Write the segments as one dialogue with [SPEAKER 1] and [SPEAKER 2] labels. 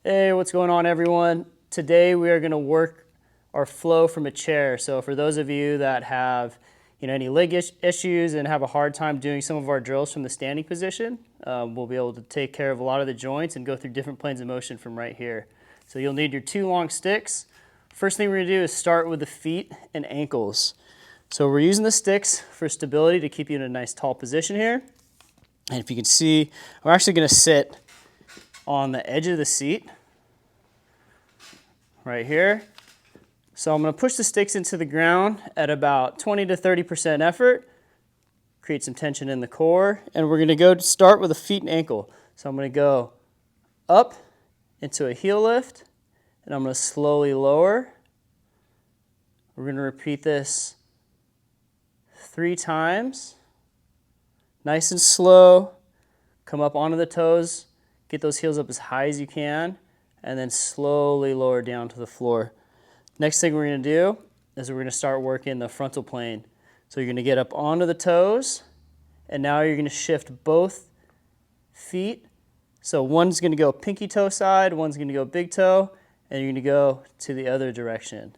[SPEAKER 1] Hey, what's going on, everyone? Today we are going to work our flow from a chair. So for those of you that have any leg issues and have a hard time doing some of our drills from the standing position, we'll be able to take care of a lot of the joints and go through different planes of motion from right here. So you'll need your 2 long sticks. First thing we're going to do is start with the feet and ankles. So we're using the sticks for stability to keep you in a nice tall position here. And if you can see, we're actually going to sit on the edge of the seat right here. So I'm going to push the sticks into the ground at about 20 to 30% effort, create some tension in the core, and we're going to start with a feet and ankle. So I'm going to go up into a heel lift, and I'm going to slowly lower. We're going to repeat this 3 times. Nice and slow. Come up onto the toes. Get those heels up as high as you can, and then slowly lower down to the floor. Next thing we're going to do is we're going to start working the frontal plane. So you're going to get up onto the toes, and now you're going to shift both feet. So one's going to go pinky toe side, one's going to go big toe, and you're going to go to the other direction.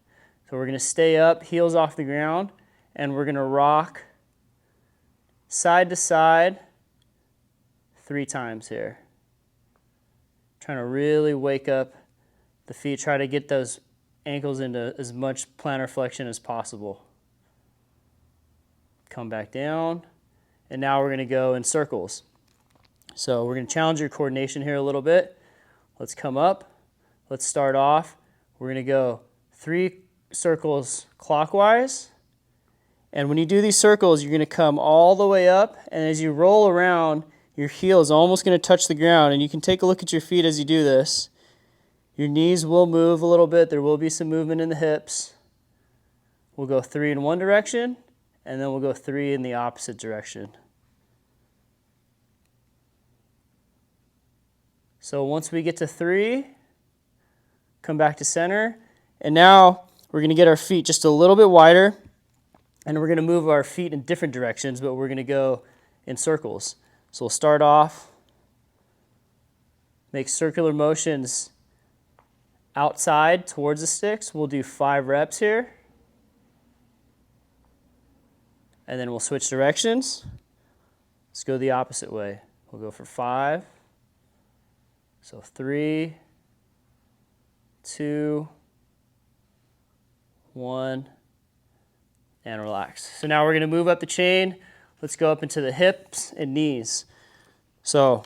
[SPEAKER 1] So we're going to stay up, heels off the ground, and we're going to rock side to side 3 times here. Trying to really wake up the feet, try to get those ankles into as much plantar flexion as possible. Come back down, and now we're going to go in circles. So we're going to challenge your coordination here a little bit. Let's come up. Let's start off. We're going to go 3 circles clockwise. And when you do these circles, you're going to come all the way up, and as you roll around, your heel is almost going to touch the ground, and you can take a look at your feet as you do this. Your knees will move a little bit. There will be some movement in the hips. We'll go 3 in one direction, and then we'll go 3 in the opposite direction. So once we get to 3, come back to center, and now we're going to get our feet just a little bit wider, and we're going to move our feet in different directions, but we're going to go in circles. So we'll start off, make circular motions outside towards the sticks. We'll do 5 reps here. And then we'll switch directions. Let's go the opposite way. We'll go for 5. So 3, 2, 1, and relax. So now we're going to move up the chain. Let's go up into the hips and knees. So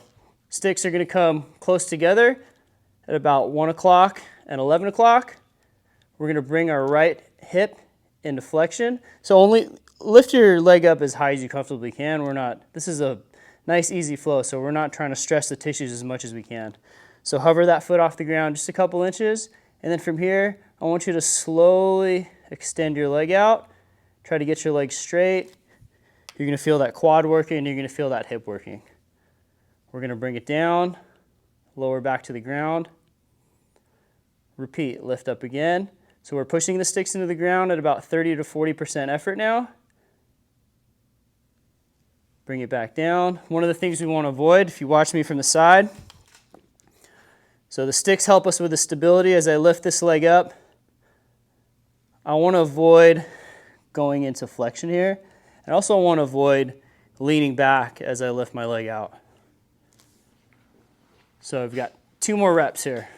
[SPEAKER 1] sticks are going to come close together at about 1 o'clock and 11 o'clock. We're going to bring our right hip into flexion. So only lift your leg up as high as you comfortably can. This is a nice easy flow, so we're not trying to stress the tissues as much as we can. So hover that foot off the ground just a couple inches, and then from here, I want you to slowly extend your leg out. Try to get your legs straight. You're going to feel that quad working, and you're going to feel that hip working. We're going to bring it down, lower back to the ground. Repeat, lift up again. So we're pushing the sticks into the ground at about 30 to 40% effort now. Bring it back down. One of the things we want to avoid, if you watch me from the side, so the sticks help us with the stability as I lift this leg up. I want to avoid going into flexion here. I also want to avoid leaning back as I lift my leg out. So I've got 2 more reps here.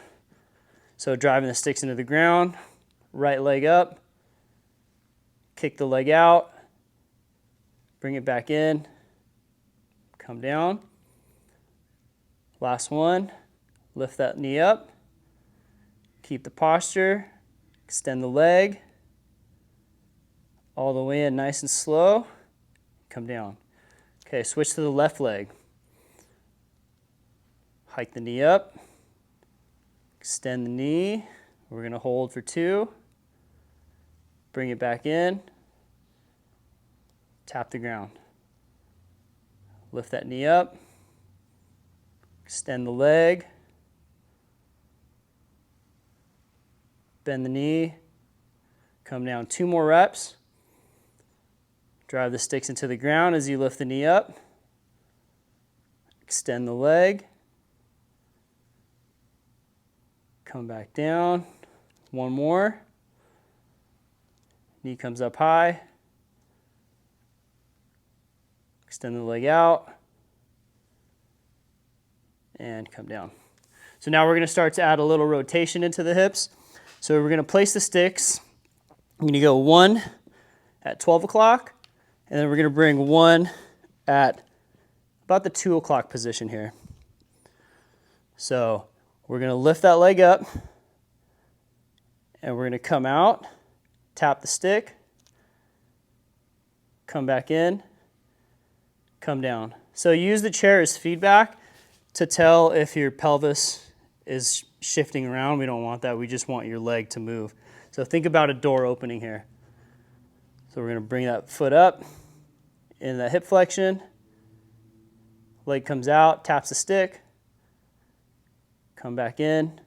[SPEAKER 1] So driving the sticks into the ground, right leg up, kick the leg out, bring it back in, come down. Last one, lift that knee up, keep the posture, extend the leg, all the way in nice and slow, come down. Okay, switch to the left leg. Hike the knee up, extend the knee. We're going to hold for 2. Bring it back in, tap the ground. Lift that knee up, extend the leg, bend the knee, come down. 2 more reps. Drive the sticks into the ground as you lift the knee up. Extend the leg. Come back down. One more. Knee comes up high. Extend the leg out. And come down. So now we're going to start to add a little rotation into the hips. So we're going to place the sticks. I'm going to go one at 12 o'clock, and then we're going to bring one at about the 2 o'clock position here. So we're going to lift that leg up, and we're going to come out, tap the stick, come back in, come down. So use the chair as feedback to tell if your pelvis is shifting around. We don't want that. We just want your leg to move. So think about a door opening here. So we're going to bring that foot up in that hip flexion. Leg comes out, taps the stick. Come back in.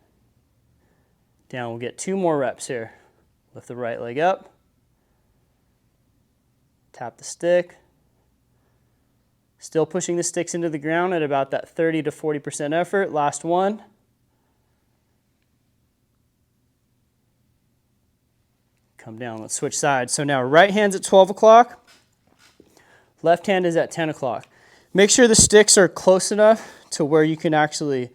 [SPEAKER 1] Down. We'll get 2 more reps here. Lift the right leg up. Tap the stick. Still pushing the sticks into the ground at about that 30 to 40% effort. Last one. Come down. Let's switch sides. So now right hand's at 12 o'clock. Left hand is at 10 o'clock. Make sure the sticks are close enough to where you can actually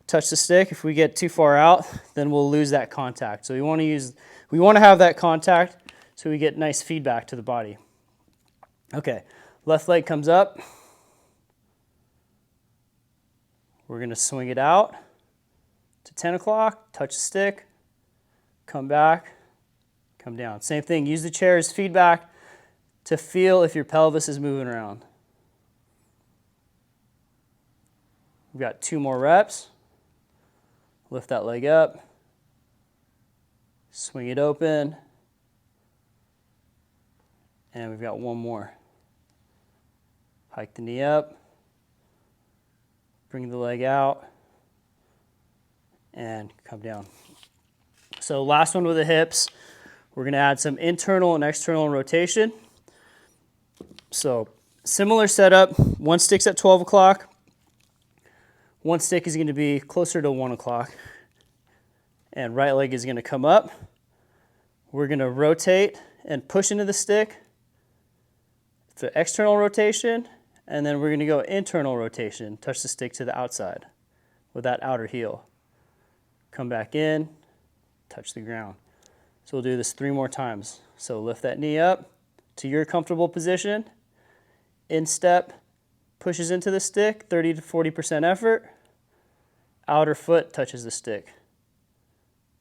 [SPEAKER 1] touch the stick. If we get too far out, then we'll lose that contact. So we want to have that contact so we get nice feedback to the body. Okay, left leg comes up. We're going to swing it out to 10 o'clock, touch the stick, come back, come down. Same thing, use the chair as feedback to feel if your pelvis is moving around. We've got 2 more reps. Lift that leg up, swing it open, and we've got 1 more. Hike the knee up, bring the leg out, and come down. So last one with the hips, we're going to add some internal and external rotation. So similar setup, 1 stick's at 12 o'clock. 1 stick is going to be closer to 1 o'clock. And right leg is going to come up. We're going to rotate and push into the stick. It's an external rotation. And then we're going to go internal rotation. Touch the stick to the outside with that outer heel. Come back in, touch the ground. So we'll do this 3 more times. So lift that knee up to your comfortable position. Instep pushes into the stick, 30 to 40% effort. Outer foot touches the stick,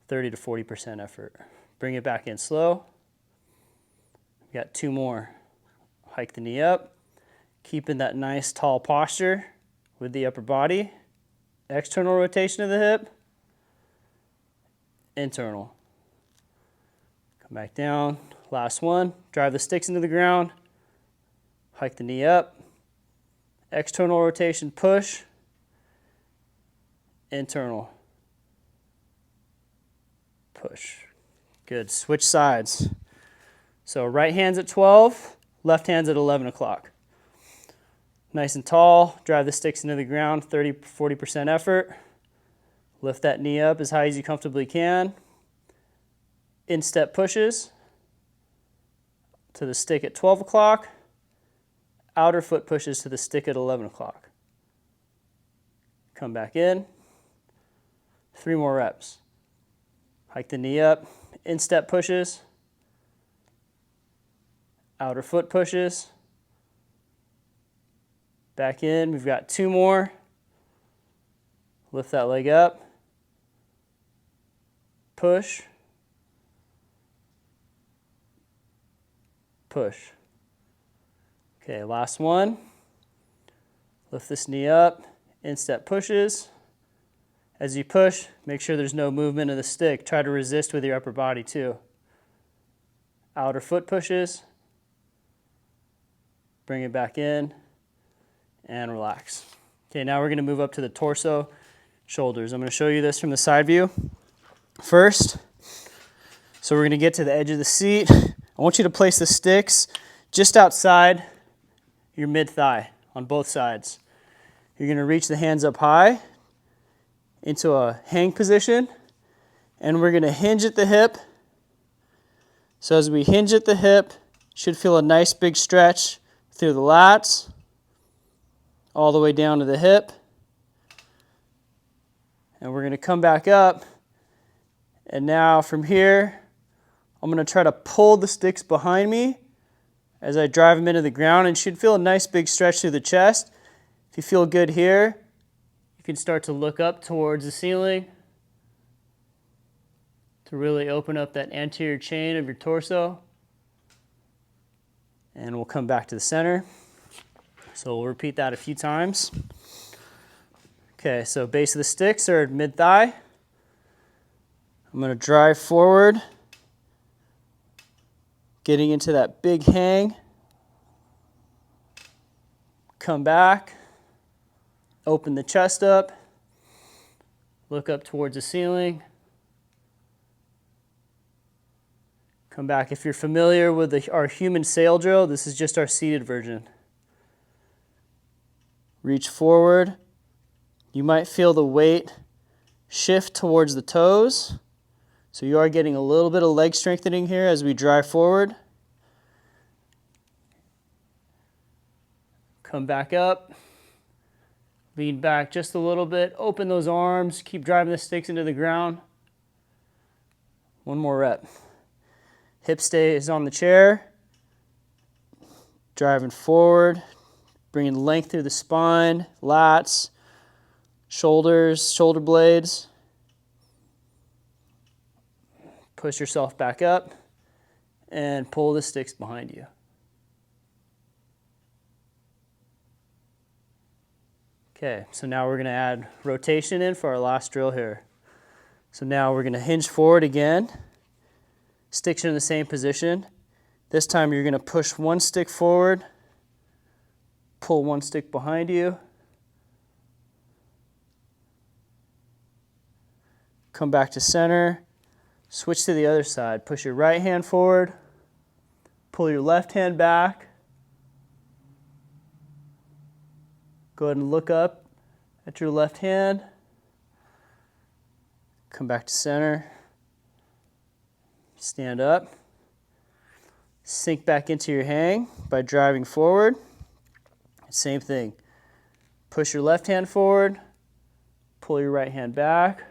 [SPEAKER 1] 30 to 40% effort. Bring it back in slow. We've got 2 more. Hike the knee up, keeping that nice tall posture with the upper body. External rotation of the hip, internal. Come back down. Last one. Drive the sticks into the ground. Hike the knee up. External rotation, push. Internal. Push. Good. Switch sides. So right hand's at 12, left hand's at 11 o'clock. Nice and tall. Drive the sticks into the ground, 30 to 40% effort. Lift that knee up as high as you comfortably can. Instep pushes to the stick at 12 o'clock. Outer foot pushes to the stick at 11 o'clock. Come back in. 3 more reps. Hike the knee up. Instep pushes. Outer foot pushes. Back in. We've got 2 more. Lift that leg up. Push. Push. Okay, last one. Lift this knee up. Instep pushes. As you push, make sure there's no movement of the stick. Try to resist with your upper body too. Outer foot pushes. Bring it back in and relax. Okay, now we're going to move up to the torso, shoulders. I'm going to show you this from the side view first. So we're going to get to the edge of the seat. I want you to place the sticks just outside your mid-thigh on both sides. You're going to reach the hands up high into a hang position, and we're going to hinge at the hip. So as we hinge at the hip, should feel a nice big stretch through the lats, all the way down to the hip. And we're going to come back up. And now from here, I'm going to try to pull the sticks behind me as I drive them into the ground, and should feel a nice big stretch through the chest. If you feel good here, you can start to look up towards the ceiling to really open up that anterior chain of your torso. And we'll come back to the center. So we'll repeat that a few times. Okay, so base of the sticks are mid-thigh. I'm going to drive forward, getting into that big hang. Come back, open the chest up, look up towards the ceiling. Come back. If you're familiar with our human sail drill, this is just our seated version. Reach forward. You might feel the weight shift towards the toes. So you are getting a little bit of leg strengthening here as we drive forward. Come back up. Lean back just a little bit. Open those arms. Keep driving the sticks into the ground. One more rep. Hip stays on the chair. Driving forward. Bringing length through the spine, lats, shoulders, shoulder blades. Push yourself back up and pull the sticks behind you. Okay, so now we're going to add rotation in for our last drill here. So now we're going to hinge forward again. Sticks are in the same position. This time you're going to push one stick forward, pull one stick behind you. Come back to center. Switch to the other side. Push your right hand forward. Pull your left hand back. Go ahead and look up at your left hand. Come back to center. Stand up. Sink back into your hang by driving forward. Same thing. Push your left hand forward. Pull your right hand back.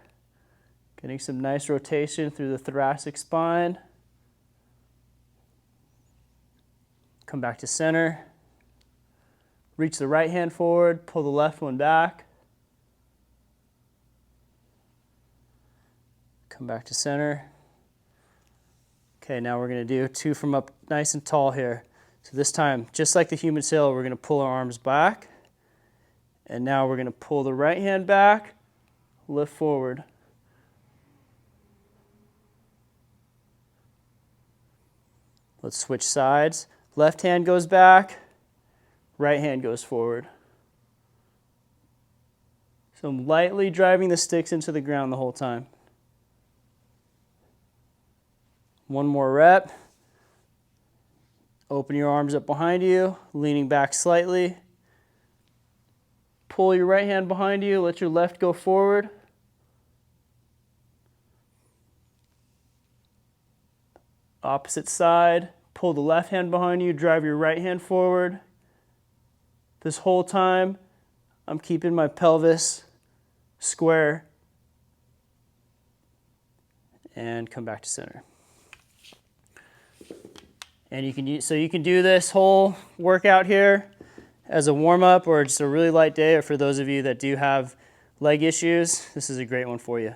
[SPEAKER 1] Getting some nice rotation through the thoracic spine. Come back to center. Reach the right hand forward, pull the left one back. Come back to center. Okay, now we're going to do two from up nice and tall here. So this time, just like the human sail, we're going to pull our arms back. And now we're going to pull the right hand back, lift forward. Let's switch sides. Left hand goes back, right hand goes forward. So I'm lightly driving the sticks into the ground the whole time. One more rep. Open your arms up behind you, leaning back slightly. Pull your right hand behind you, let your left go forward. Opposite side, pull the left hand behind you, drive your right hand forward. This whole time, I'm keeping my pelvis square. And come back to center. And you can do this whole workout here as a warm-up or just a really light day, or for those of you that do have leg issues, this is a great one for you.